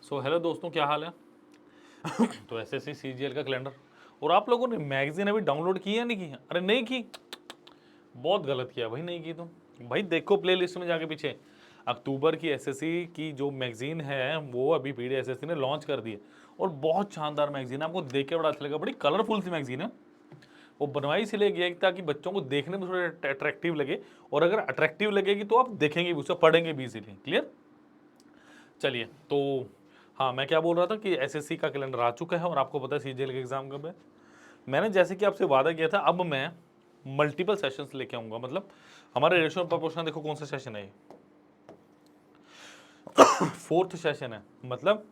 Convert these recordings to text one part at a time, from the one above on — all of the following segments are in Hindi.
सो हेलो दोस्तों, क्या हाल है। तो एसएससी सीजीएल का कैलेंडर, और आप लोगों ने मैगजीन अभी डाउनलोड की या नहीं की? अरे नहीं की, बहुत गलत किया भाई, नहीं की तो भाई देखो प्लेलिस्ट में जाके पीछे। अक्टूबर की एसएससी की जो मैगजीन है वो अभी पीडी एसएससी ने लॉन्च कर दी है, और बहुत शानदार मैगजीन है, आपको देख के बड़ा अच्छा लगेगा। बड़ी कलरफुल सी मैगजीन है। वो बनवाई इसलिए गया ताकि बच्चों को देखने में थोड़ा अट्रैक्टिव लगे, और अगर अट्रैक्टिव लगेगी तो आप देखेंगे भी, उसे पढ़ेंगे भी इसीलिए। क्लियर। चलिए तो हाँ, मैं क्या बोल रहा था कि एसएससी का कैलेंडर आ चुका है, और आपको पता है सीजीएल का एग्जाम कब है। मैंने जैसे कि आपसे वादा किया था, अब मैं मल्टीपल सेशंस लेके आऊंगा। मतलब हमारे रेशियो प्रपोर्शन, देखो कौन सा सेशन है ये, फोर्थ सेशन है। मतलब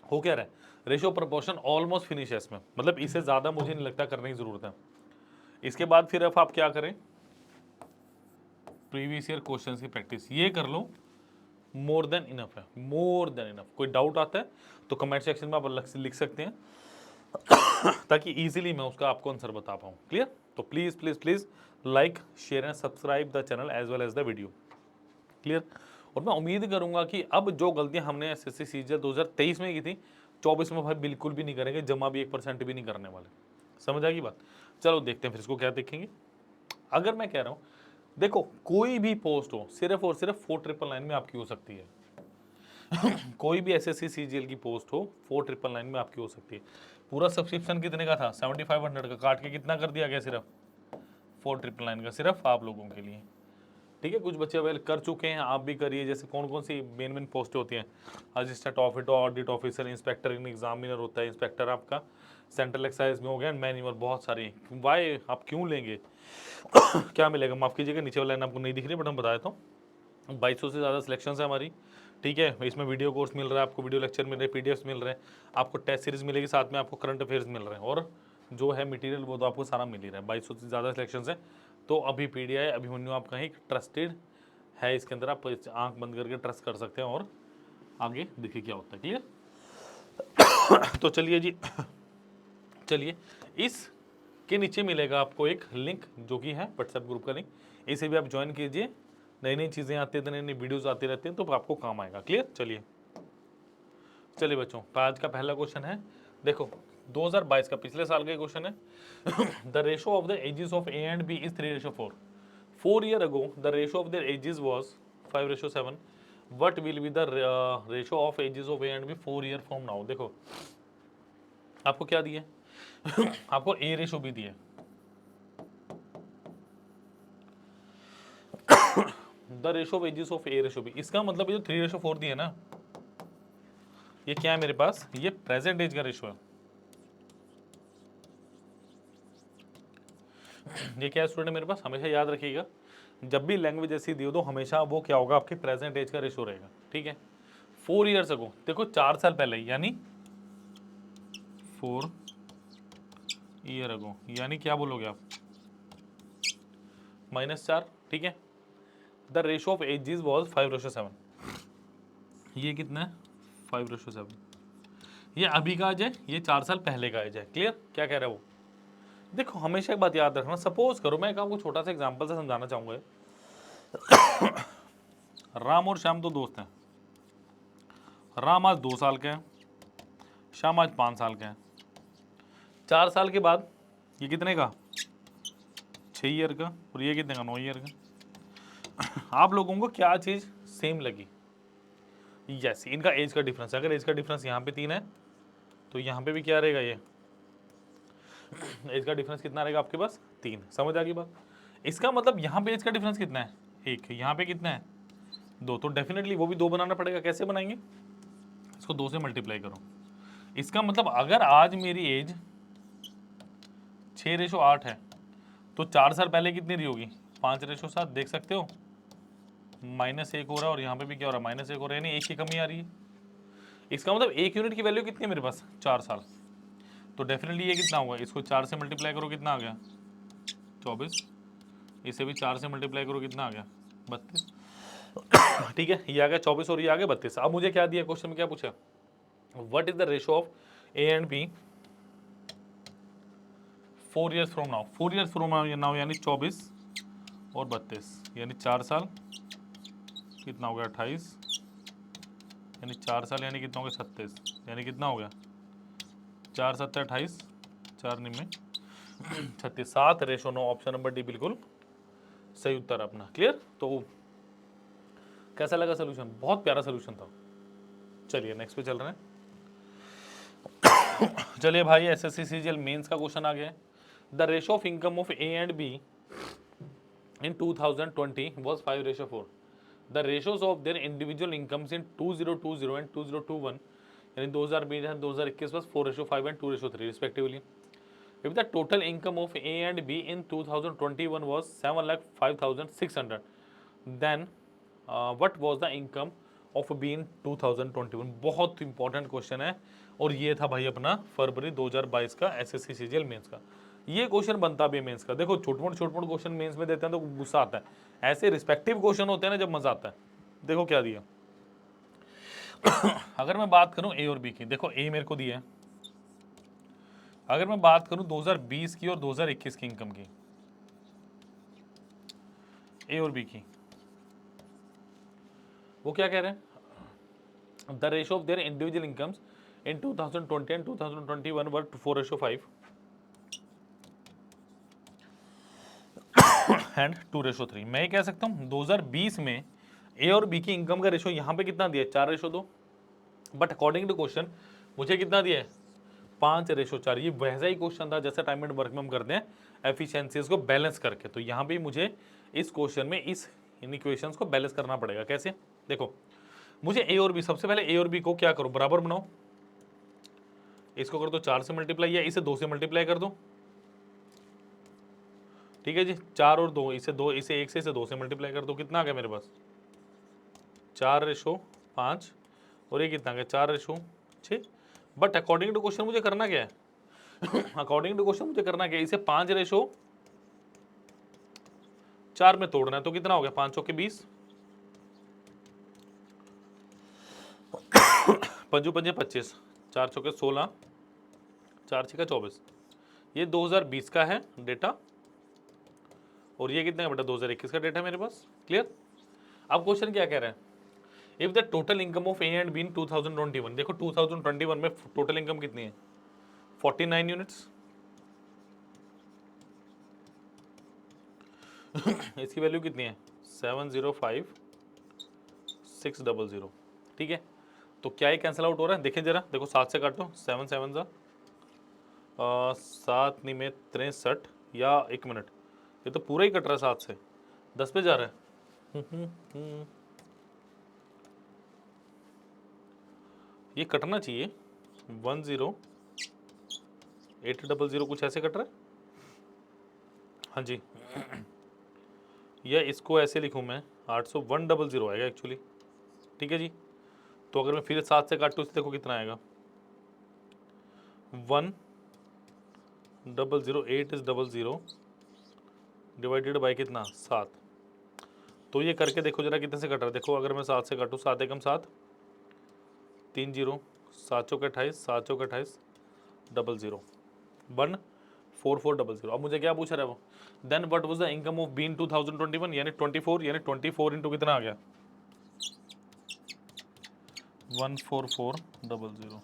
हो क्या रहा है, रेशियो प्रपोर्शन ऑलमोस्ट फिनिश है इसमें, मतलब इससे ज्यादा मुझे नहीं लगता करने की जरूरत है। इसके बाद फिर अब आप क्या करें, प्रीवियस ईयर क्वेश्चन की प्रैक्टिस ये कर लो, मोर देन इनफ है, मोर देन इनफ। कोई डाउट आता है तो कमेंट सेक्शन में आप अलग से लिख सकते हैं, ताकि इजीली मैं उसका आपको आंसर बता पाऊँ। क्लियर। तो please please please like share and subscribe the channel as well as the video. Clear. और मैं उम्मीद करूंगा कि अब जो गलतियां हमने एसएससी सीजीएल 2023 में की थी, 24 में भाई बिल्कुल भी नहीं करेंगे, जमा भी 1% भी नहीं करने वाले। समझ आ गई बात। चलो देखते हैं फिर इसको क्या देखेंगे। अगर मैं कह रहा हूं, देखो कोई भी पोस्ट हो सिर्फ और सिर्फ 4999 में आपकी हो सकती है। कोई भी एसएससी सीजीएल की पोस्ट हो 4999 में आपकी हो सकती है। पूरा सब्सक्रिप्शन कितने का था, 7500 का, काट के कितना कर दिया गया, सिर्फ 4999 का, सिर्फ आप लोगों के लिए। ठीक है, कुछ बच्चे अवेल कर चुके हैं, आप भी करिए। जैसे कौन कौन सी मेन मेन पोस्टें होती हैं, असिस्टेंट ऑडिट ऑफिसर, इंस्पेक्टर इन एग्जामिनर होता है, इंस्पेक्टर आपका सेंट्रल एक्साइज में हो गया, मैन्यूअल, बहुत सारी। वाई आप क्यों लेंगे, क्या मिलेगा, माफ कीजिएगा नीचे वाला लाइन आपको नहीं दिख रही, बट हम बता देता हूँ। 2200 से ज़्यादा सिलेक्शन है हमारी। ठीक है, इसमें वीडियो कोर्स मिल रहा है आपको, वीडियो लेक्चर मिल रहे हैं, पीडीएफ्स मिल रहे हैं आपको, टेस्ट सीरीज मिलेगी, साथ में आपको करंट अफेयर्स मिल रहे हैं, और जो है मटेरियल वो तो आपको सारा मिल ही रहा है। 2200 से ज़्यादा सिलेक्शन है। तो अभी पीडीआई अभिमन्यु आपका एक ट्रस्टेड है, इसके अंदर आप आंख बंद करके ट्रस्ट कर सकते हैं, और आगे देखिए क्या होता है। क्लियर। तो चलिए जी, चलिए इस के नीचे मिलेगा आपको एक लिंक, जो कि है व्हाट्सएप ग्रुप का लिंक। इसे भी आप ज्वाइन कीजिए, नई नई चीज़ें आती रहती हैं, नई नई वीडियोस आती रहती हैं, तो आपको काम आएगा। क्लियर। चलिए चलिए बच्चों, आज का पहला क्वेश्चन है, देखो 2022 का, पिछले साल का क्वेश्चन है। The ratio of the ages of A and B is 3:4। 4 year ago the ratio of their ages was 5:7. what will be the ratio of ages of A and B 4 year from now। देखो आपको क्या दिए, आपको ए रेशो भी दिए, the ratio of ages of A ratio भी। इसका मतलब ये जो 3:4 दिए ना, ये क्या है मेरे पास, ये प्रेजेंट एज का रेशो है। ये क्या है स्टूडेंट मेरे पास, हमेशा याद रखिएगा, जब भी लैंग्वेज ऐसी दी हो तो हमेशा वो क्या होगा, आपके प्रेजेंट एज का रेशो रहेगा। ठीक है। 4 years ago, देखो 4 साल पहले, यानी 4 year ago, यानी क्या बोलोगे आप, -4। ठीक है। The ratio of ages was 5:7। ये कितना है, 5:7। ये अभी का एज है, ये 4 साल पहले का एज है। क्लियर। क्या कह रहा है वो, देखो हमेशा एक बात याद रखना, सपोज करो मैं आपको छोटा सा एग्जांपल से समझाना चाहूंगा। राम और श्याम दो दोस्त हैं। राम आज 2 साल के हैं, श्याम आज 5 साल के हैं। 4 साल के बाद ये कितने का, 6 ईयर का, और ये कितने का, 9 ईयर का। आप लोगों को क्या चीज सेम लगी, यस इनका एज का डिफरेंस। अगर एज का डिफरेंस यहाँ पे 3 है, तो यहाँ पे भी क्या रहेगा, ये एज का डिफरेंस कितना रहेगा आपके पास, 3। समझ आ गई बात। इसका मतलब यहाँ पे एज का डिफरेंस कितना है, 1, यहाँ पे कितना है, 2, तो डेफिनेटली वो भी 2 बनाना पड़ेगा। कैसे बनाएंगे, इसको 2 से मल्टीप्लाई करो। इसका मतलब अगर आज मेरी एज 6:8 है, तो 4 साल पहले कितनी रही होगी, 5:7। देख सकते हो, -1 हो रहा है, और यहाँ पे भी क्या हो रहा है, -1 हो रहा है, यानी 1 की कमी आ रही है। इसका मतलब 1 यूनिट की वैल्यू कितनी है मेरे पास, 4 साल। तो डेफिनेटली ये कितना होगा, इसको 4 से मल्टीप्लाई करो, कितना आ गया, 24। इसे भी 4 से मल्टीप्लाई करो, कितना आ गया, 32। ठीक है, ये आ गया 24 और ये आ गया 32। अब मुझे क्या दिया, क्वेश्चन में क्या पूछा, what is the ratio of A and B 4 years from now. 4 years from now यानी 24 और 32, यानी 4 साल, कितना हो गया, 28, यानी 4 साल यानी कितना हो गया 36, यानी कितना हो गया 4 7 28, 4 निमे 36, 7:9। ऑप्शन नंबर डी बिल्कुल सही उत्तर अपना। क्लियर? तो कैसा लगा सोल्यूशन? बहुत प्यारा सोल्यूशन था। चलिए नेक्स्ट पे चल रहे हैं। चलिए भाई, एसएससी सीजीएल मेंस का क्वेश्चन आ गया। The ratio of income of A and B in 2020 was 5:4. The ratios of their individual incomes in 2020 and 2021 यानी 2020 and 2021 was 4:5 and 2:3 respectively. If the total income of A and B in 2021 was 7,05,600, then what was the income of B in 2021? बहुत इंपॉर्टेंट क्वेश्चन है और ये था भाई अपना फरवरी 2022 का एसएससी सीजीएल मेंस का। ये क्वेश्चन बनता भी मेंस का। देखो छोटे मोटे क्वेश्चन मेंस में देते हैं तो गुस्सा आता है, ऐसे रिस्पेक्टिव क्वेश्चन होते हैं ना जब मजा आता है। देखो क्या दिया। अगर मैं बात करूं ए और बी की, देखो ए मेरे को दिया है। अगर मैं बात करूं 2020 की और 2021 की इनकम की, ए और बी की, वो क्या कह रहे हैं? The ratio of their individual incomes in 2020 and 2021 were 4:5 and 2:3। मैं ये कह सकता हूँ 2020 में ए और बी की इनकम का रेशो यहाँ पे कितना दिया है? 4:2। बट अकॉर्डिंग टू क्वेश्चन मुझे कितना दिया है? 5:4। ये वैसा ही क्वेश्चन था जैसे टाइम एंड वर्क में हम करते हैं एफिशिएंसीज को बैलेंस करके। तो यहाँ पे मुझे इस क्वेश्चन में इन इक्वेशंस को बैलेंस करना पड़ेगा। कैसे? देखो मुझे ए और बी, सबसे पहले ए और बी को क्या करो? बराबर बनाओ। इसको कर दो 4 से मल्टीप्लाई या इसे 2 से मल्टीप्लाई कर दो। ठीक है जी, 4 और 2, इसे 2, इसे 1 से, इसे 2 से मल्टीप्लाई कर दो। कितना आ गया मेरे पास? 4:5 और ये कितना आ गया? 4:6। बट अकॉर्डिंग टू क्वेश्चन मुझे करना क्या है? अकॉर्डिंग टू क्वेश्चन मुझे करना क्या है? इसे 5:4 में तोड़ना है। तो कितना हो गया? 5 चौके 20, 5 पंजे 25, 4 चौके 16, 4 छक्का 24। ये 2020 का है डेटा और ये कितना है बेटा? 2021 का डेटा है मेरे पास। क्लियर? अब क्वेश्चन क्या कह रहा है? If the total income of A and B in 2021, देखो 2021 में टोटल इनकम कितनी है? 49 यूनिट्स। इसकी वैल्यू कितनी है? 705,600। ठीक है, तो क्या ये कैंसिल आउट हो रहा है? देखें जरा, देखो 7 से काटो, 7 7 सा 7 नहीं में 63, या 1 मिनट, ये तो पूरा ही कट रहा है 7 से 10 पे जा रहा है। ये कटना चाहिए 10,800 कुछ ऐसे कट रहा है। हाँ जी, या इसको ऐसे लिखूँ मैं 800 आएगा एक्चुअली। ठीक है जी, तो अगर मैं फिर 7 से काटूँ तो देखो कितना आएगा? 1,008 डिवाइडेड बाई कितना? 7। तो ये करके देखो जरा कितने से कट रहा है। देखो अगर मैं 7 से काटूँ, 7 एकम 7, 3 0, 7 चौके 28, 7 चौके 28, 00, 14400। अब मुझे क्या पूछ रहा है वो? Then what was the income of B in 2021, यानी 24, यानी 24 इंटू कितना आ गया? 14400।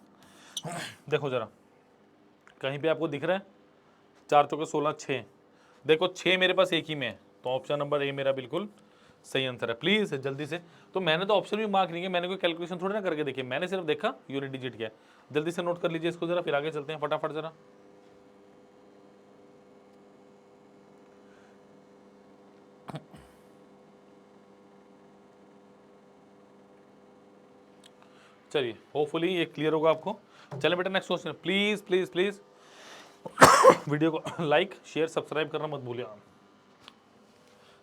देखो जरा कहीं पे आपको दिख रहा है? 4 चौके 16, 6। देखो 6 मेरे पास एक ही में है, तो ऑप्शन नंबर ए मेरा बिल्कुल सही आंसर है। प्लीज जल्दी से। तो मैंने तो ऑप्शन भी मार्क नहीं किया, मैंने कोई कैलकुलेशन थोड़ी ना करके देखी, मैंने सिर्फ देखा यूनिट डिजिट क्या है। जल्दी से नोट कर लीजिए इसको जरा, फिर आगे चलते हैं फटाफट जरा। चलिए होपफुली ये क्लियर होगा आपको। चले बेटा next question. Please please please video को लाइक शेयर सब्सक्राइब करना मत भूलिए।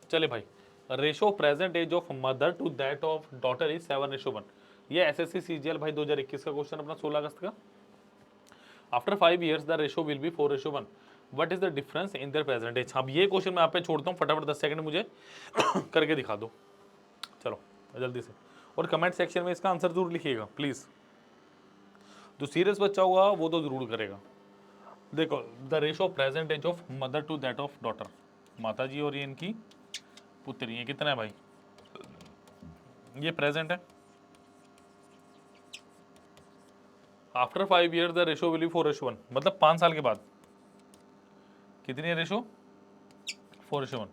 चले भाई, ratio present age of mother to that of daughter is 7:1। ये एसएससी सीजीएल भाई 2021 का क्वेश्चन अपना 16 अगस्त का। After 5 years the ratio will be 4:1। What is the difference in their present age? अब ये क्वेश्चन मैं आप पे छोड़ता हूँ, फटाफट 10 सेकंड मुझे करके दिखा दो। चलो जल्दी से, और कमेंट सेक्शन में इसका आंसर जरूर लिखिएगा प्लीज। जो सीरियस बच्चा होगा वो तो जरूर करेगा। देखो the ratio present age of mother to that of daughter, माता जी और ये इनकी पुत्री, ये कितना है भाई? ये प्रेजेंट है, after 5 year the ratio will be 4:1, मतलब 5 साल के बाद कितनी है रेशो? 4:1।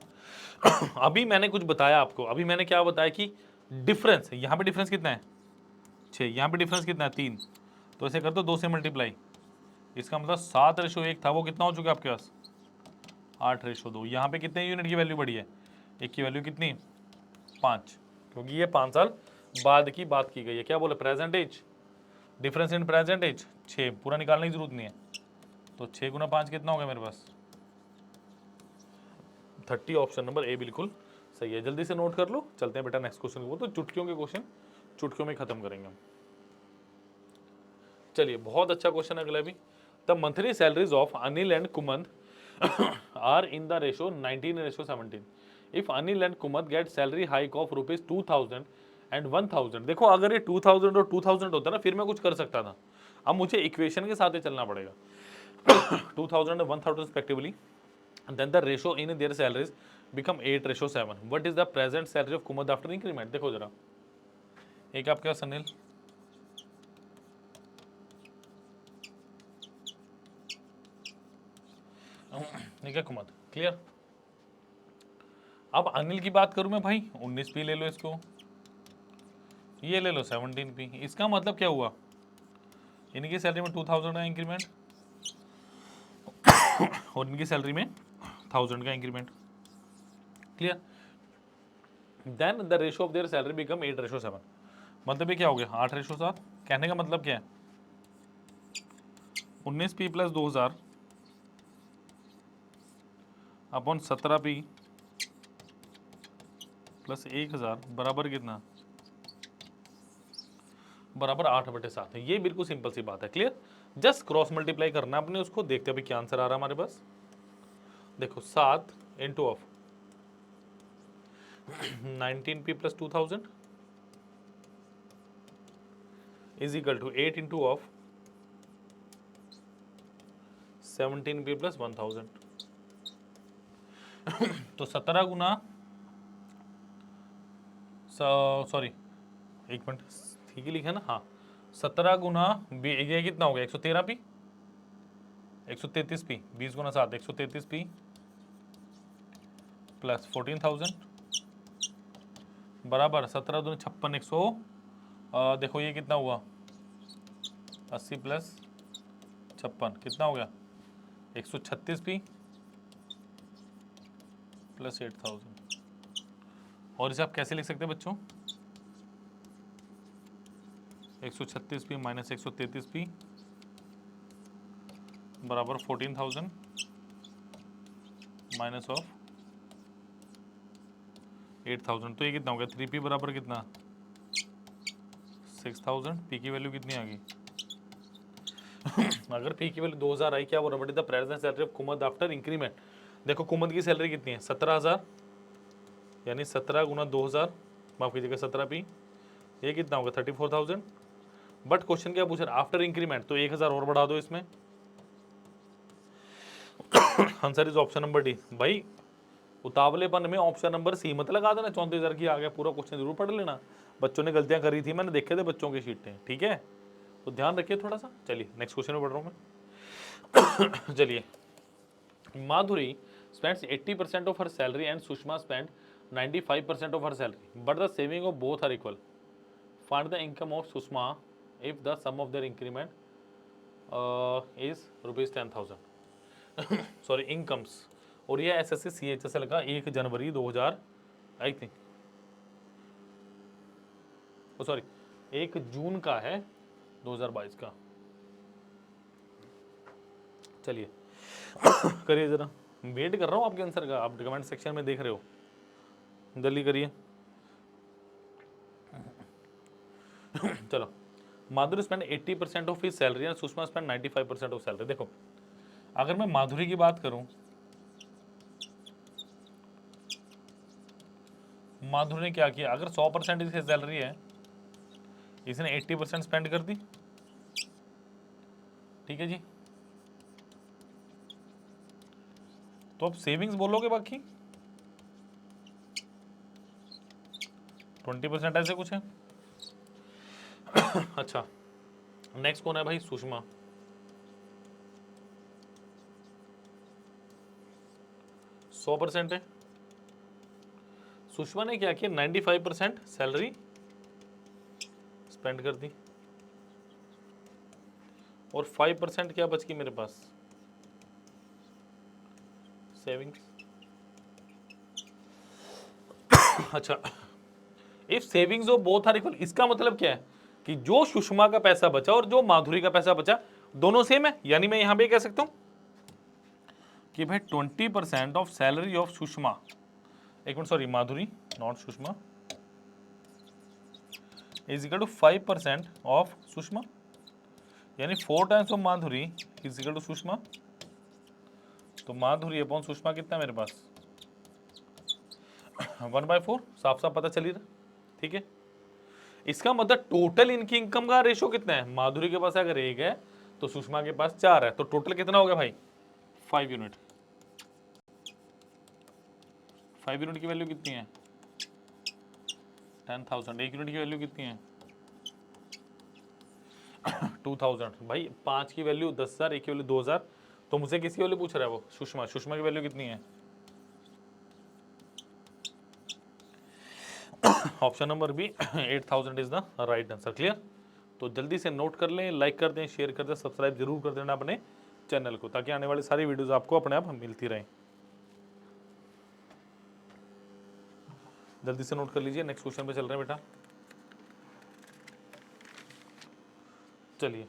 अभी मैंने कुछ बताया आपको, अभी मैंने क्या बताया कि डिफरेंस, यहाँ पे डिफरेंस कितना है 6, यहाँ पे डिफरेंस कितना है 3, तो ऐसे कर दो 2 से मल्टीप्लाई, इसका मतलब 7:1 था, वो कितना हो चुका है आपके पास 8:2। यहाँ पे कितने यूनिट की वैल्यू बढ़ी है, एक की वैल्यू कितनी 5, क्योंकि ये 5 साल बाद की बात की गई है। क्या बोले present age, difference in present age 6, पूरा निकालने की जरूरत नहीं है, तो 6 गुना 5 कितना हो गया मेरे पास 30। ऑप्शन नंबर ए बिल्कुल सही है, जल्दी से नोट कर लो। चलते हैं बेटा नेक्स्ट क्वेश्चन को, तो चुटकियों के क्वेश्चन चुटकियों में खत्म करेंगे हम। चलिए बहुत अच्छा क्वेश्चन है अगला भी। The monthly salaries of Anil and Kumand are in the ratio 19:17। If Anil and Kumand get salary hike of ₹2000 and 1000, देखो अगर ये 2000 और 2000 होता ना फिर मैं कुछ कर सकता था, अब मुझे इक्वेशन के साथ ही चलना पड़ेगा। 2000 and 1000 respectively, and then the ratio in their salaries become 8:7. What is the present salary of Kumud after increment? देखो जरा, एक आपके पास अनिल, ठीक है कुमद, क्लियर। अब अनिल की बात करूं मैं भाई, 19p ले लो इसको, ये ले लो 17p। इसका मतलब क्या हुआ, इनकी सैलरी में 2000 का इंक्रीमेंट और इनकी सैलरी में 1000 का increment, clear. Then the ratio of their salary become 8:7, मतलब ये क्या हो गया 8:7। कहने का मतलब क्या है 19p plus 2000 upon 17p plus 1000 बराबर कितना, बराबर 8/7 है। ये बिल्कुल सिंपल सी बात है, क्लियर। जस्ट क्रॉस मल्टीप्लाई करना अपने उसको, देखते अभी क्या आंसर आ रहा है हमारे पास। देखो 7 into of 19p plus 2000 is equal to 8 into of 17p plus 1000। तो 17 गुना, सॉरी एक मिनट, ठीक ही लिखा ना, हाँ 17 गुना ये कितना हो गया 113p, 133p, 20 गुना 7 133p प्लस 14,000 बराबर 17 दूनी 56 100, देखो ये कितना हुआ 80 प्लस 56 कितना हो गया 136p प्लस 8000। और इसे आप कैसे लिख सकते हैं बच्चों, 136p माइनस 133p बराबर 14,000 माइनस ऑफ 8,000, तो ये कितना हो गया 3p बराबर कितना 6,000। p की वैल्यू कितनी आ गई अगर p की वैल्यू 2000 आई, क्या बोल रहा है the present salary of Kumad after increment. देखो कुमद की सैलरी कितनी है 17,000, यानी 17 गुना 2000, माफ कीजिएगा 17p, ये कितना होगा 34,000। बट क्वेश्चन क्या पूछ रहा है आफ्टर इंक्रीमेंट, तो 1000 और बढ़ा दो इसमें। Answer is option number D. भाई उतावलेपन में ऑप्शन नंबर सी मत लगा देना, 34,000 की आ गया, पूरा क्वेश्चन जरूर पढ़ लेना। बच्चों ने गलतियां करी थी, मैंने देखे थे बच्चों की शीटें, ठीक है, तो ध्यान रखिए थोड़ा सा। चलिए नेक्स्ट क्वेश्चन में पढ़ रहा हूँ मैं। चलिए, माधुरी spends 80% of her salary and Sushma spent 95% of her salary, but the saving of both are equal. Find the income of Sushma if the sum of their increment is ₹10,000. Sorry incomes, और ये SSC CHSL का 1 जनवरी 2000 आई थिंक, सॉरी 1 जून का है 2022 का। चलिए करिए जरा, वेट कर रहा हूँ आपके आंसर का, आप कमेंट सेक्शन में देख रहे हो, जल्दी करिए। चलो, Madhuri spend 80% of his salary and Sushma spend 95% of salary. देखो अगर मैं माधुरी की बात करूं, माधुरी ने क्या किया, अगर 100% इसकी सैलरी है, इसने 80% स्पेंड कर दी, ठीक है जी, तो अब सेविंग्स बोलोगे बाकी 20% ऐसे कुछ है। अच्छा नेक्स्ट कौन है भाई? सुषमा। सौ परसेंट है। सुषमा ने क्या किया? 95% सैलरी स्पेंड कर दी और 5% क्या बच गई मेरे पास? सेविंग्स। अच्छा, if savings of both are equal, इसका मतलब क्या है कि जो सुषमा का पैसा बचा और जो माधुरी का पैसा बचा दोनों सेम है। यानी मैं यहां पे कह सकता हूं कि भाई 20% ऑफ सैलरी ऑफ सुषमा, एक minute sorry, Madhuri not Sushma, is equal to 5% of Sushma, यानी 4 times of Madhuri is equal to Sushma. तो माधुरी अपॉन सुषमा कितना है मेरे पास? 1/4। साफ साफ पता चली रहा, ठीक है। इसका मतलब टोटल इनकी इनकम का रेशो कितना है? माधुरी के पास अगर 1 है तो सुषमा के पास 4 है, तो टोटल कितना हो गया भाई? 5 यूनिट। 5 यूनिट की वैल्यू कितनी है? 10,000। 1 यूनिट की वैल्यू कितनी है? 2000। भाई 5 की वैल्यू 10,000, 1 की वैल्यू 2000। तो मुझे किसकी वैल्यू पूछ रहा है वो? सुषमा। सुषमा की वैल्यू कितनी है? Option number B 8000 is the right answer. Clear? तो जल्दी से नोट कर लें, लाइक कर दें, शेयर कर दें, सब्सक्राइब जरूर कर देना अपने चैनल को, ताकि आने वाली सारी वीडियोस आपको अपने आप मिलती रहें। जल्दी से नोट कर लीजिए। नेक्स्ट क्वेश्चन पे चल रहे हैं बेटा। चलिए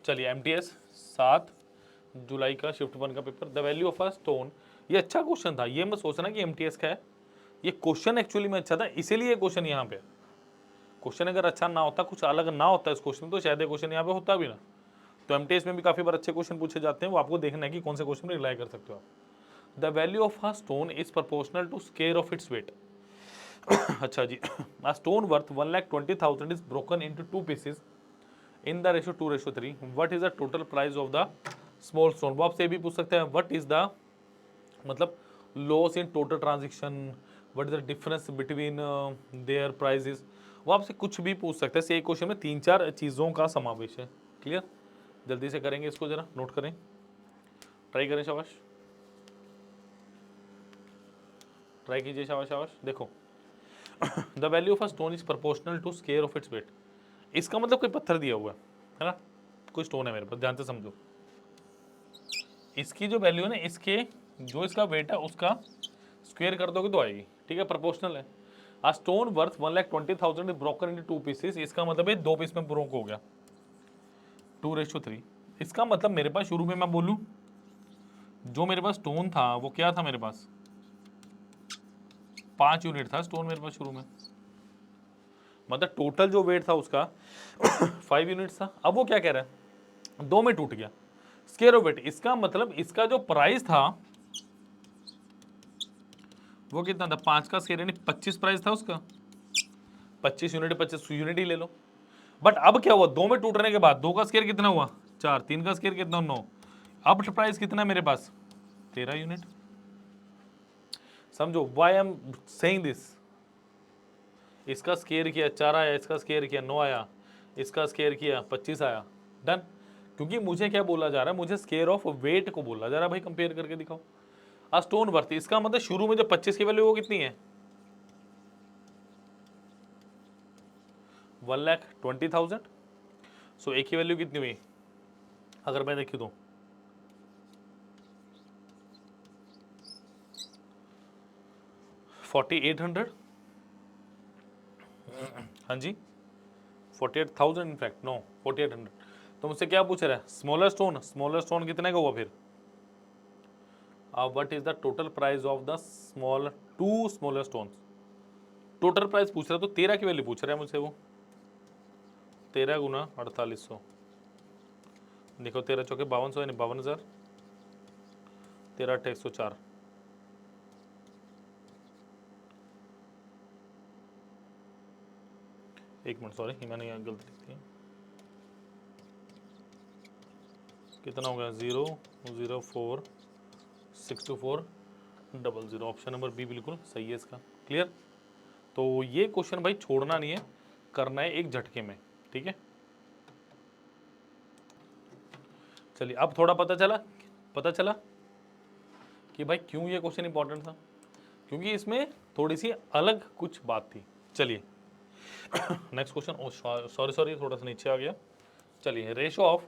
चलिए, एमटीएस 7 जुलाई का शिफ्ट 1 का paper, the value of a stone. ये अच्छा क्वेश्चन था, ये मत सोचना कि एमटीएस का है। ये क्वेश्चन एक्चुअली में अच्छा था, इसीलिए क्वेश्चन यहाँ पे। क्वेश्चन अगर अच्छा ना होता, कुछ अलग ना होता इस क्वेश्चन में, तो शायद ये क्वेश्चन यहाँ पे होता भी ना। तो एमटीएस में भी काफी बार अच्छे क्वेश्चन पूछे जाते हैं, वो आपको देखना है कि कौन से क्वेश्चन में रिलाई कर सकते हो आप। The value of a stone is proportional to square of its weight. अच्छा जी, a stone worth 1,20,000 is broken into 2 pieces in the ratio 2:3. What is the total price of the small stone? वो आपसे भी पूछ सकते हैं what is the, मतलब loss in total transaction, what is the difference between their prices। वो आपसे कुछ भी पूछ सकते हैं। एक क्वेश्चन में 3-4 चीज़ों का समावेश है। क्लियर? जल्दी से करेंगे इसको, जरा नोट करें, ट्राई करें, शाबाश ट्राई कीजिए, शाबाश शाबाश। देखो, the value of a stone is proportional to square of its weight. इसका मतलब कोई पत्थर दिया हुआ है ना, कोई स्टोन है मेरे पास, ध्यान से समझो। इसकी जो वैल्यू है ना, इसके जो इसका वेट है उसका स्क्वायर कर दोगे तो आएगी, ठीक है, प्रोपोर्शनल है। A stone worth 1,20,000 broken into 2 pieces, इसका मतलब है 2 पीस में ब्रोक हो गया 2:3। इसका मतलब मेरे पास शुरू में मैं बोलूं, जो मेरे पास स्टोन था वो क्या था मेरे पास? 5 यूनिट था स्टोन मेरे पास शुरू में, मतलब टोटल जो वेट था उसका 5 यूनिट्स था। अब वो क्या कह रहा है? 2 में टूट गया, स्क्वायर ऑफ वेट। इसका मतलब इसका जो प्राइस था वो कितना था? 5 का स्क्वायर, यानी 25 प्राइस था उसका। 25 यूनिट 25 यूनिट ही ले लो। बट अब क्या हुआ? 2 में टूटने के बाद 2 का स्क्वायर कितना हुआ? 4। 3 का स्क्वायर कितना? 9। अब प्राइस कितना है मेरे पास? 13 यूनिट। समझो why I am saying this. इसका स्क्वायर किया 4 आया, इसका स्क्वायर किया 9 आया, इसका स्क्वायर किया 25 आया। डन। क्योंकि मुझे क्या बोला जा रहा है? मुझे स्क्वायर ऑफ वेट को बोला जा रहा है। भाई कंपेयर करके दिखाओ। आ स्टोन वर्थ, इसका मतलब शुरू में जो 25 की वैल्यू वो कितनी है? 1,20,000। सो एक की वैल्यू कितनी हुई अगर मैं देखी तो? 4,800। हाँ जी, 48,000 इनफैक्ट, नो 4,800। तो मुझसे क्या पूछ रहा है? Smaller stone. स्मॉलर स्टोन कितने का हुआ फिर? What is the total price of the small 2 smaller stones? Total price पूछ रहा है, तो 13 की वैल्यू पूछ रहा है मुझसे वो। 13 गुना 4800, देखो 13 चौके 5200, यानी 52,000। 13 8 104। एक मिनट, सॉरी मैंने यहाँ गलती लिख दी। कितना हो गया? 004624000। ऑप्शन नंबर बी बिल्कुल सही है इसका। क्लियर? तो ये क्वेश्चन भाई छोड़ना नहीं है, करना है एक झटके में। ठीक है, चलिए अब थोड़ा पता चला कि भाई क्यों ये क्वेश्चन इंपॉर्टेंट था, क्योंकि इसमें थोड़ी सी अलग कुछ बात थी। चलिए नेक्स्ट क्वेश्चन, सॉरी थोड़ा सा नीचे आ गया। चलिए रेशो ऑफ,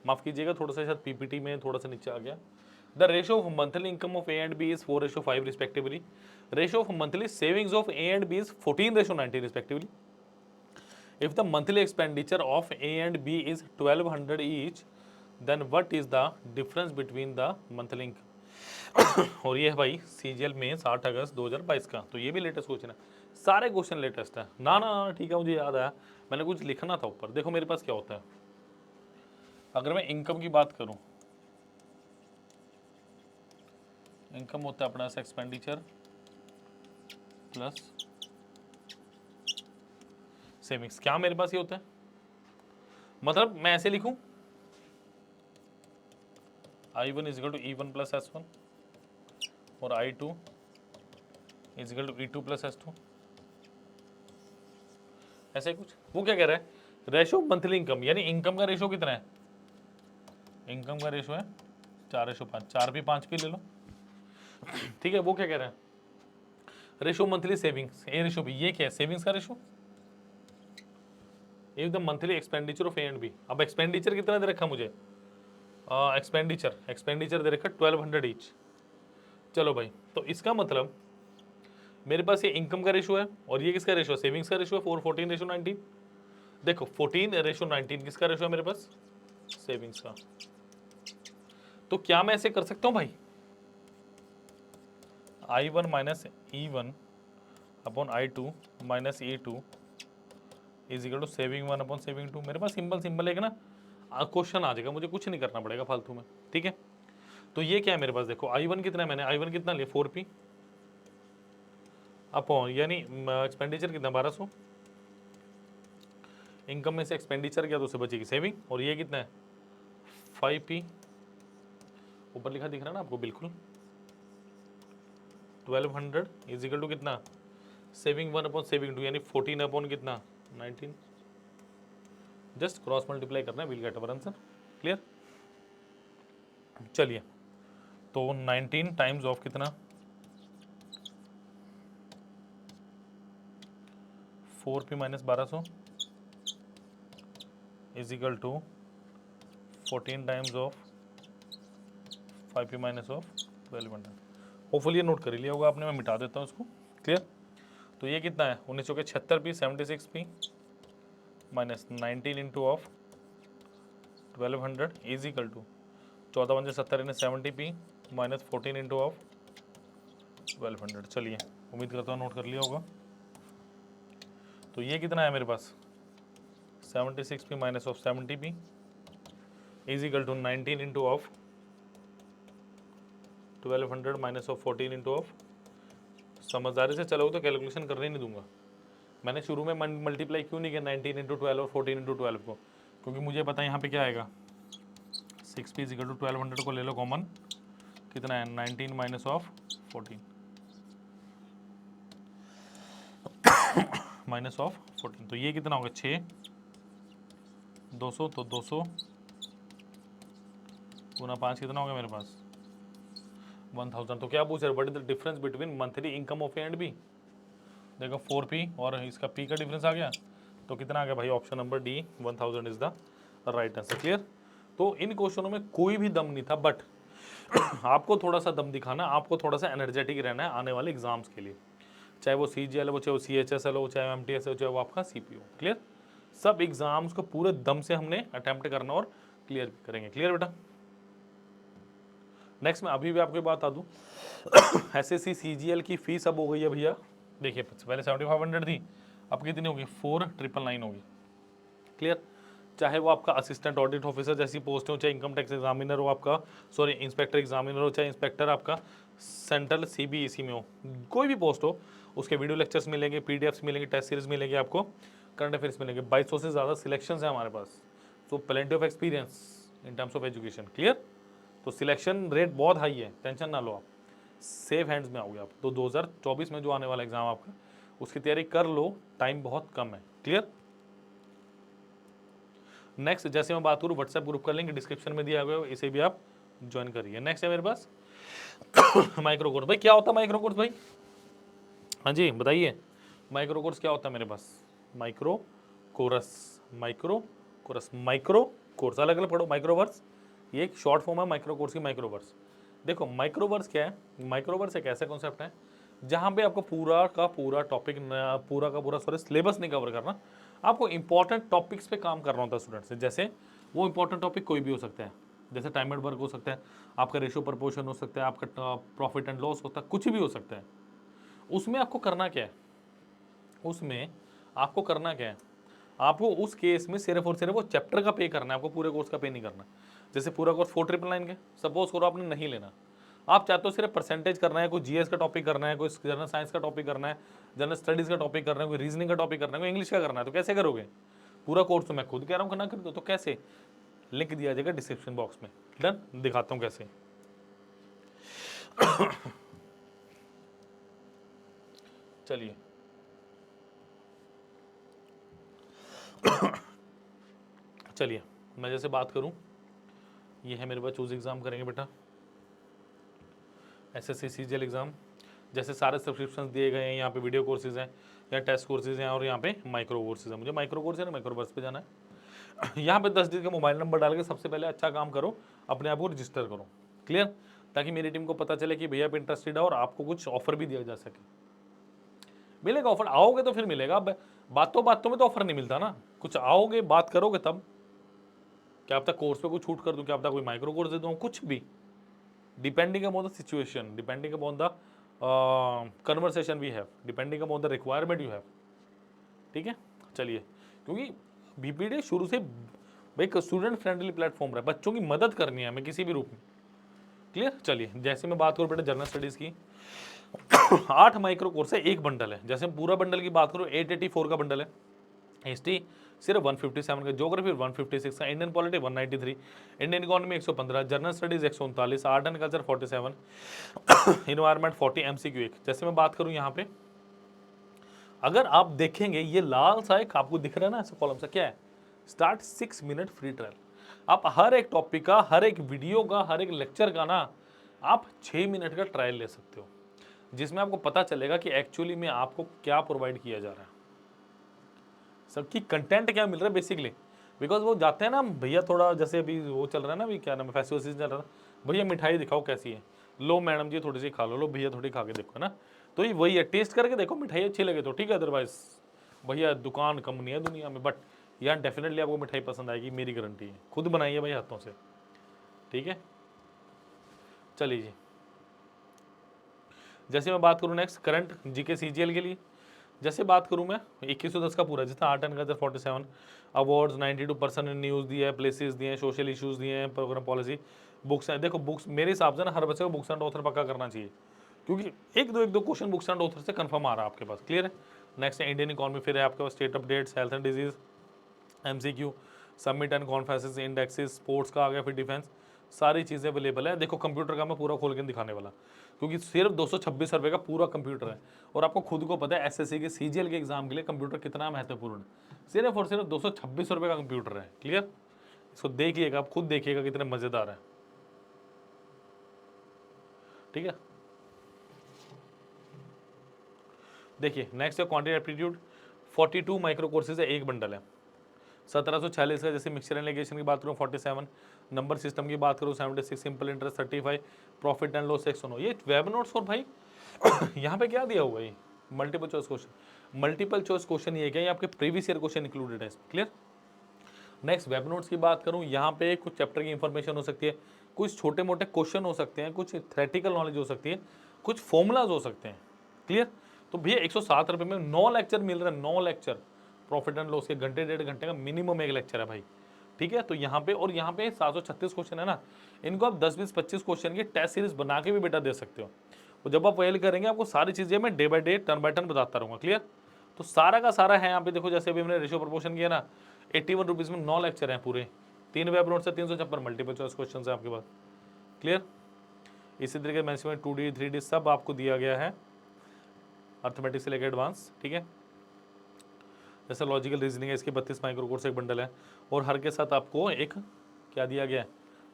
माफ कीजिएगा थोड़ा सा शायद पीपीटी में थोड़ा सा नीचे आ गया। The ratio of monthly income of A and B is 4:5 respectively. Ratio of monthly savings of A and B is 14:19 respectively. If the monthly expenditure of A and B is 1200 each, then what is the difference between the monthly income? और ये है भाई सीजीएल में 8 अगस्त 2022 का, तो ये भी लेटेस्ट क्वेश्चन है। सारे क्वेश्चन लेटेस्ट है ना ना, ठीक है, मुझे याद आया, मैंने कुछ लिखना था ऊपर। देखो मेरे पास क्या होता है, अगर मैं इनकम की बात करूं, इनकम होता है अपना एक्सपेंडिचर प्लस सेविंग्स। क्या मेरे पास ये होता है, मतलब मैं ऐसे लिखूं I1 is equal to E1 plus S1 और I2 is equal to E2 plus S2, ऐसे कुछ। वो क्या कह रहा है, रेशो मंथली इनकम, यानी इनकम का रेशो कितना है, इनकम का रेशो है 4:5, 4p 5p ले लो, ठीक है। वो क्या कह रहा है, ratio monthly savings A ratio B, ये क्या है, सेविंग्स का ratio. If the monthly expenditure of A and B, अब एक्सपेंडिचर कितना दे रखा मुझे, एक्सपेंडिचर दे रखा 1200 ईच। चलो भाई, तो इसका मतलब मेरे पास ये इनकम का रेशो है और ये किसका रेशो है, सेविंग्स का रेशो है, 14:19। देखो 14:19 किसका रेशो है मेरे पास, सेविंग्स का। तो क्या मैं ऐसे कर सकता हूं भाई, I1 minus E1 upon I2 minus E2 is equal to saving 1 upon saving 2। मेरे पास सिंपल एक ना क्वेश्चन आ जाएगा, मुझे कुछ नहीं करना पड़ेगा फालतू में, ठीक है। तो ये क्या है मेरे पास, देखो I1 कितना है, मैंने I1 कितना लिया 4p अपॉन, यानी एक्सपेंडिचर कितना 1200, इनकम में से एक्सपेंडिचर क्या तो उससे बचेगी सेविंग, और ये कितना है 5p, ऊपर लिखा दिख रहा है ना आपको बिल्कुल, 1200 इज इक्वल टू कितना, सेविंग 1 अपॉन सेविंग 2, यानी 14 अपॉन कितना 19। जस्ट क्रॉस मल्टीप्लाई करना है, will get our answer, clear. चलिए तो 19 टाइम्स ऑफ कितना 4p minus 1200 is equal to 14 times of 5p minus of 1200। Hopefully ये नोट कर लिया होगा आपने, मैं मिटा देता हूँ इसको, क्लियर। तो ये कितना है 19 के 76p 76p minus 19 into of 1200 is equal to 14 पंजे 70 यानी 70p माइनस 14 इंटू ऑफ 1200। चलिए उम्मीद करता हूँ नोट कर लिया होगा। तो ये कितना है मेरे पास 76p minus of 70p is equal to 19 into of 1200 minus of 14 into of, समझदारी से चलोगे तो कैलकुलेशन करने नहीं दूंगा। मैंने शुरू में मल्टीप्लाई क्यों नहीं किया 19 इंटू 12 और 14 इंटू 12 को, क्योंकि मुझे पता है यहाँ पे क्या आएगा 6p इज इक्वल टू 1200 को ले लो कॉमन, कितना है 19 माइनस ऑफ 14 माइनस ऑफ 14, तो ये कितना होगा 6, 200 तो 200 गुना 5 कितना होगा मेरे पास 1000। तो क्या पूछ रहे, what is the difference between monthly income of A and B. देखो 4p और इसका p का डिफरेंस आ गया, तो कितना आ गया भाई, option number D 1000 is the right answer, clear. तो इन क्वेश्चनों में कोई भी दम नहीं था, बट आपको थोड़ा सा दम दिखाना, आपको थोड़ा सा एनर्जेटिक रहना है आने वाले एग्जाम्स के लिए, चाहे वो CGL हो, चाहे वो CHSL हो, चाहे MTS हो, चाहे वो आपका CPO, क्लियर। सब एग्जाम्स को पूरे दम से हमने अटेम्प्ट करना और क्लियर भी करेंगे, क्लियर बेटा। नेक्स्ट मैं अभी भी आपको बात बता दूं, SSC CGL की फीस अब हो गई है भैया, देखिए पहले 7500 थी, अब कितनी होगी 4999 होगी, क्लियर। चाहे वो आपका असिस्टेंट ऑडिट ऑफिसर जैसी पोस्ट हो, चाहे इनकम टैक्स एग्जामिनर हो आपका, सॉरी इंस्पेक्टर एग्जामिनर हो, चाहे इंस्पेक्टर आपका सेंट्रल CBEC में हो, कोई भी पोस्ट हो, उसके वीडियो लेक्चर्स मिलेंगे, PDFs मिलेंगे, टेस्ट सीरीज मिलेंगे, आपको करंट अफेयर्स मिलेंगे, 2200 से ज़्यादा सिलेक्शन है हमारे पास, तो plenty of experience in terms of education, clear. तो सिलेक्शन रेट बहुत हाई है, टेंशन ना लो आप, सेफ हैंड्स में आओगे आप। तो 2024 में जो आने वाला एग्जाम आपका, उसकी तैयारी कर लो, टाइम बहुत कम है, क्लियर। नेक्स्ट जैसे मैं बात करूँ व्हाट्सएप ग्रुप का लिंक डिस्क्रिप्शन में दिया गया है, इसे भी आप ज्वाइन करिए। नेक्स्ट है मेरे पास माइक्रो कोर्स। भाई क्या होता है माइक्रो कोर्स भाई? हाँ जी बताइए, माइक्रो कोर्स क्या होता है मेरे पास? Micro course, micro course, micro course अलग अलग पढ़ो। माइक्रोवर्स ये एक शॉर्ट फॉर्म है माइक्रो कोर्स की, माइक्रोवर्स। देखो माइक्रोवर्स क्या है? माइक्रोवर्स एक ऐसा कॉन्सेप्ट है जहाँ पे आपको पूरा का पूरा टॉपिक, पूरा का पूरा सॉरी सिलेबस नहीं कवर करना, आपको इंपॉर्टेंट टॉपिक्स पे काम करना होता है स्टूडेंट से। जैसे वो इंपॉर्टेंट टॉपिक कोई भी हो सकता है, जैसे टाइम एट वर्क हो सकता है, आपका रेशियो प्रपोर्शन हो सकता है, आपका प्रॉफिट एंड लॉस होता है, कुछ भी हो सकता है। उसमें आपको करना क्या है? उसमें आपको करना क्या है? आपको उस केस में सिर्फ और सिर्फ वो चैप्टर का पे करना है, आपको पूरे कोर्स का पे नहीं करना। जैसे पूरा कोर्स 4999 के सपोज करो आपने नहीं लेना, आप चाहते हो सिर्फ परसेंटेज करना है, कोई जीएस का टॉपिक करना है, कोई जनरल साइंस का टॉपिक करना है, जनरल स्टडीज़ का टॉपिक करना है, कोई रीजनिंग का टॉपिक करना है, कोई इंग्लिश का करना है, तो कैसे करोगे? पूरा कोर्स तो मैं खुद कह रहा हूँ करना कर दो, तो कैसे? लिंक दिया जाएगा डिस्क्रिप्शन बॉक्स में। डन, दिखाता हूँ कैसे। चलिए चलिए मैं जैसे बात करूं, ये है मेरे पास चूज एग्ज़ाम करेंगे बेटा, एसएससी सीजीएल एग्ज़ाम। जैसे सारे सब्सक्रिप्शन दिए गए हैं, यहाँ पे वीडियो कोर्सेज हैं, या टेस्ट कोर्सेज हैं, और यहाँ पे माइक्रो कोर्सेज हैं। मुझे माइक्रो कोर्स है ना, माइक्रो वर्स पे जाना है। यहाँ पे 10 डिजिट का मोबाइल नंबर डाल के सबसे पहले अच्छा काम करो, अपने आप को रजिस्टर करो। क्लियर? ताकि मेरी टीम को पता चले कि भैया आप इंटरेस्टेड है और आपको कुछ ऑफर भी दिया जा सके। मिलेगा ऑफर, आओगे तो फिर मिलेगा। बातों में तो ऑफर नहीं मिलता ना, कुछ आओगे बात करोगे तब। क्या आप तक कोर्स पे कुछ छूट कर दूं, क्या आप तक कोई माइक्रो कोर्स दे दूं, कुछ भी, depending upon the situation, depending upon the conversation we have, depending upon the requirement you have. ठीक है, चलिए, क्योंकि बीपीडी शुरू से भाई स्टूडेंट फ्रेंडली प्लेटफॉर्म रहा है, बच्चों की मदद करनी है हमें किसी भी रूप में। क्लियर? चलिए जैसे मैं बात करूँ बेटा जनरल स्टडीज़ की, 8 माइक्रो कोर्स है, एक बंडल है। जैसे पूरा बंडल की बात करूँ 884 का बंडल है, हिस्ट्री सिर्फ 157 का, ज्योग्राफी 156 का, Indian polity 193, Indian economy 115, general studies 139, art and culture 47, environment 40, MCQ 1। जैसे मैं बात करूं यहाँ पे, अगर आप देखेंगे ये लाल सा एक आपको दिख रहा है ना ऐसा कॉलम सा, क्या है? Start 6 minute free trial. आप हर एक टॉपिक का, हर एक वीडियो का, हर एक लेक्चर का ना आप 6 मिनट का ट्रायल ले सकते हो, जिसमें आपको पता चलेगा कि एक्चुअली में आपको क्या प्रोवाइड किया जा रहा है, सबकी कंटेंट क्या मिल रहा है बेसिकली। बिकॉज वो जाते हैं ना भैया, थोड़ा जैसे अभी वो चल रहा है ना, अभी क्या नाम है, फेस्टिवल सीजन चल रहा है, भैया मिठाई दिखाओ कैसी है, लो मैडम जी थोड़ी सी खा लो भैया थोड़ी खा के देखो, है ना। तो ये वही है, टेस्ट करके देखो, मिठाई अच्छी लगे तो ठीक है, अदरवाइज भैया दुकान कम नहीं है दुनिया में, बट यहाँ डेफिनेटली आपको मिठाई पसंद आएगी, मेरी गारंटी है, खुद बनाइए भाई हाथों से। ठीक है, चलिए जी, जैसे मैं बात करूँ नेक्स्ट करंट जीके सीजीएल के लिए, जैसे बात करूं मैं 2110 का पूरा, जिसमें art and culture 47, awards 92% news दिए हैं, प्लेसेस दिए हैं, सोशल इश्यूज़ दिए हैं, प्रोग्राम पॉलिसी, बुक्स हैं। देखो बुक्स मेरे हिसाब से ना हर बच्चे को बुक्स एंड ऑथर पक्का करना चाहिए, क्योंकि एक दो क्वेश्चन बुक्स एंड ऑथर से कंफर्म आ रहा है आपके पास। क्लियर है? नेक्स्ट है इंडियन इकोनॉमी, फिर है आपके पास state updates, health and disease, MCQ, summit and conferences, indexes, sports का आ गया, फिर डिफेंस, सारी चीज़ें अवेलेबल है। देखो कंप्यूटर का मैं पूरा खोल के दिखाने वाला, क्योंकि सिर्फ 226 रुपये का पूरा कंप्यूटर है, और आपको खुद को पता है एसएससी के सीजीएल के एग्जाम के लिए कंप्यूटर कितना महत्वपूर्ण है। सिर्फ और सिर्फ 226 रुपये का कंप्यूटर है। क्लियर? इसको देखिएगा, आप खुद देखिएगा कितने मज़ेदार है। ठीक है, देखिए नेक्स्ट है क्वांटिटी एप्टीट्यूड, 42 माइक्रो कोर्सेज है, एक बंडल है। 1746 का, जैसे मिक्सचर एंड लिगेशन की बात करूँ 47, नंबर सिस्टम की बात करूँ 76, simple interest 35, profit and loss 109। ये वेब नोट्स, और भाई यहाँ पे क्या दिया हुआ है, multiple choice question. Multiple choice question ये क्या है, आपके प्रीवियस ईयर क्वेश्चन इंक्लूडेड है। क्लियर? नेक्स्ट वेब नोट्स की बात करूँ, यहाँ पे कुछ चैप्टर की इंफॉर्मेशन हो सकती है, कुछ छोटे मोटे क्वेश्चन हो सकते हैं, कुछ थ्योरेटिकल नॉलेज हो सकती है, कुछ फॉर्मूलाज हो सकते हैं। क्लियर? तो भैया 107 रुपये में 9 लेक्चर मिल रहे हैं, 9 लेक्चर, प्रॉफिट एंड लॉस के घंटे 1.5 घंटे का मिनिमम एक लेक्चर है भाई। ठीक है, तो यहाँ पे, और यहाँ पे 736 क्वेश्चन है ना, इनको आप 10, 20, 25 क्वेश्चन की टेस्ट सीरीज बना के भी बेटा दे सकते हो। और जब आप वेल करेंगे, आपको सारी चीज़ें मैं day by day, turn by turn बताता रहूँगा। क्लियर? तो सारा का सारा है यहाँ पे। देखो जैसे अभी मैंने रेशियो प्रपोर्शन किया ना, 81 रुपीज़ में 9 लेक्चर हैं पूरे, 3 वेब नोट्स से 356 मल्टीपल चॉइस क्वेश्चन है आपके पास। क्लियर? इसी तरीके मैक्सिमम 2D 3D सब आपको दिया गया है, अर्थमेटिक्स से लेकर एडवांस। ठीक है, जैसे लॉजिकल रीजनिंग है, इसके 32 माइक्रो कोर्स एक बंडल है, और हर के साथ आपको एक क्या दिया गया है,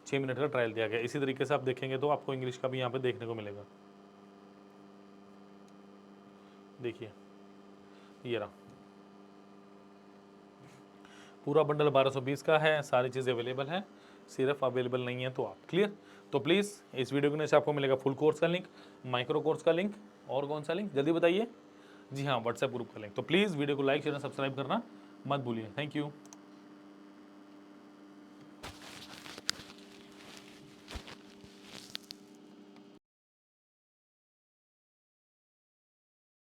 6 मिनट का ट्रायल दिया गया है। इसी तरीके से आप देखेंगे तो आपको इंग्लिश का भी यहाँ पे देखने को मिलेगा। देखिए ये रहा, पूरा बंडल 1220 का है, सारी चीज़ें अवेलेबल है, सिर्फ अवेलेबल नहीं है तो आप। क्लियर? तो प्लीज़ इस वीडियो के नीचे आपको मिलेगा फुल कोर्स का लिंक, माइक्रो कोर्स का लिंक, और कौन सा लिंक जल्दी बताइए? जी हाँ, व्हाट्सएप ग्रुप का लिंक। तो प्लीज़ वीडियो को लाइक शेयर सब्सक्राइब करना मत भूलिए। Thank you.